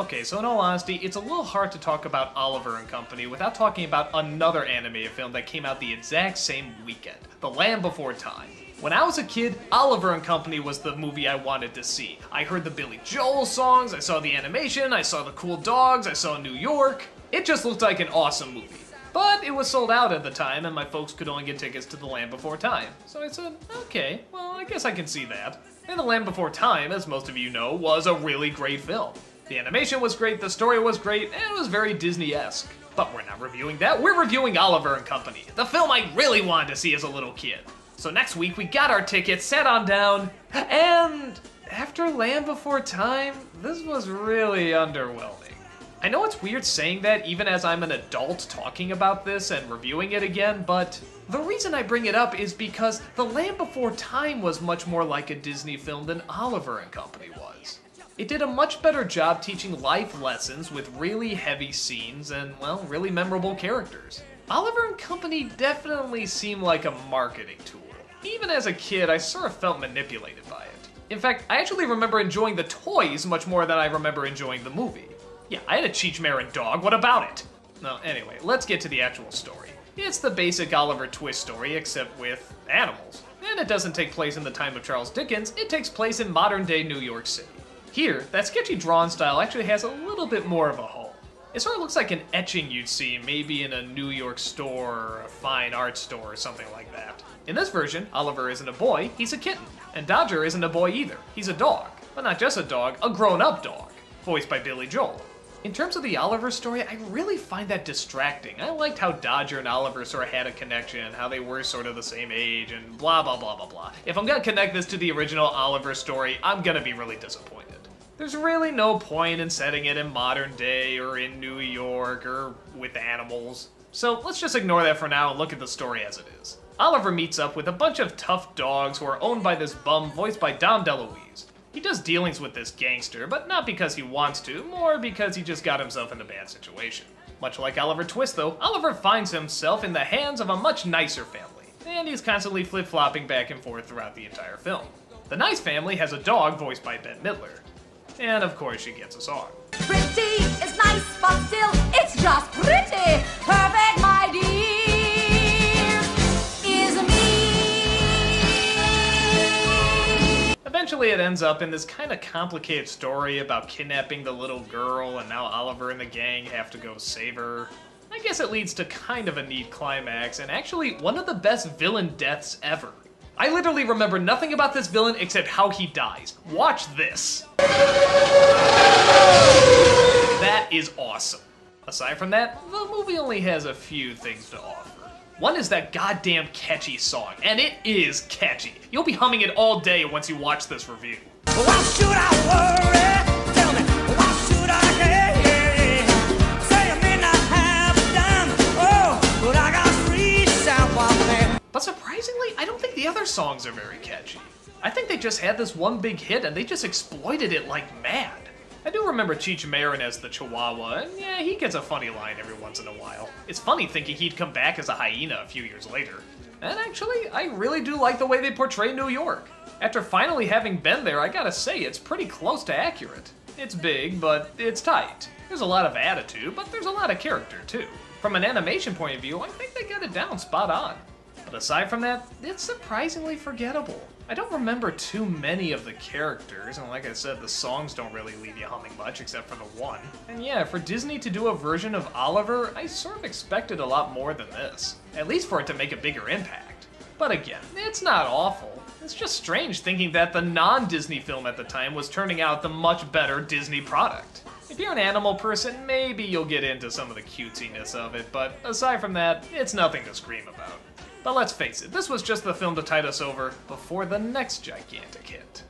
Okay, so in all honesty, it's a little hard to talk about Oliver and Company without talking about another animated film that came out the exact same weekend, The Land Before Time. When I was a kid, Oliver and Company was the movie I wanted to see. I heard the Billy Joel songs, I saw the animation, I saw the cool dogs, I saw New York. It just looked like an awesome movie. But it was sold out at the time, and my folks could only get tickets to The Land Before Time. So I said, okay, well, I guess I can see that. And The Land Before Time, as most of you know, was a really great film. The animation was great, the story was great, and it was very Disney-esque. But we're not reviewing that, we're reviewing Oliver and Company, the film I really wanted to see as a little kid. So next week, we got our tickets, sat on down, and after Land Before Time, this was really underwhelming. I know it's weird saying that even as I'm an adult talking about this and reviewing it again, but the reason I bring it up is because The Land Before Time was much more like a Disney film than Oliver and Company was. It did a much better job teaching life lessons with really heavy scenes and, well, really memorable characters. Oliver and Company definitely seemed like a marketing tool. Even as a kid, I sort of felt manipulated by it. In fact, I actually remember enjoying the toys much more than I remember enjoying the movie. Yeah, I had a Cheech Marin dog, what about it? No, anyway, let's get to the actual story. It's the basic Oliver Twist story, except with animals. And it doesn't take place in the time of Charles Dickens, it takes place in modern-day New York City. Here, that sketchy drawn style actually has a little bit more of a home. It sort of looks like an etching you'd see maybe in a New York store or a fine art store or something like that. In this version, Oliver isn't a boy, he's a kitten. And Dodger isn't a boy either, he's a dog. But not just a dog, a grown-up dog, voiced by Billy Joel. In terms of the Oliver story, I really find that distracting. I liked how Dodger and Oliver sort of had a connection, how they were sort of the same age, and blah blah blah blah blah. If I'm gonna connect this to the original Oliver story, I'm gonna be really disappointed. There's really no point in setting it in modern day, or in New York, or with animals. So let's just ignore that for now and look at the story as it is. Oliver meets up with a bunch of tough dogs who are owned by this bum voiced by Dom DeLuise. He does dealings with this gangster, but not because he wants to, more because he just got himself in a bad situation. Much like Oliver Twist though, Oliver finds himself in the hands of a much nicer family, and he's constantly flip-flopping back and forth throughout the entire film. The nice family has a dog voiced by Bette Midler, and of course she gets a song. Pretty is nice, but still, it's just pretty. Perfect, my dear, is me. Eventually it ends up in this kind of complicated story about kidnapping the little girl, and now Oliver and the gang have to go save her. I guess it leads to kind of a neat climax, and actually one of the best villain deaths ever. I literally remember nothing about this villain except how he dies. Watch this. That is awesome. Aside from that, the movie only has a few things to offer. One is that goddamn catchy song, and it is catchy. You'll be humming it all day once you watch this review. Why should I worry? Tell me, why should I care? Say I may not have a dime, oh, but I got free South Wild man. But surprisingly, I don't think the other songs are very catchy. I think they just had this one big hit and they just exploited it like mad. I do remember Cheech Marin as the Chihuahua, and yeah, he gets a funny line every once in a while. It's funny thinking he'd come back as a hyena a few years later. And actually, I really do like the way they portray New York. After finally having been there, I gotta say, it's pretty close to accurate. It's big, but it's tight. There's a lot of attitude, but there's a lot of character too. From an animation point of view, I think they got it down spot on. But aside from that, it's surprisingly forgettable. I don't remember too many of the characters, and like I said, the songs don't really leave you humming much except for the one. And yeah, for Disney to do a version of Oliver, I sort of expected a lot more than this. At least for it to make a bigger impact. But again, it's not awful. It's just strange thinking that the non-Disney film at the time was turning out the much better Disney product. If you're an animal person, maybe you'll get into some of the cutesiness of it, but aside from that, it's nothing to scream about. But let's face it, this was just the film to tide us over before the next gigantic hit.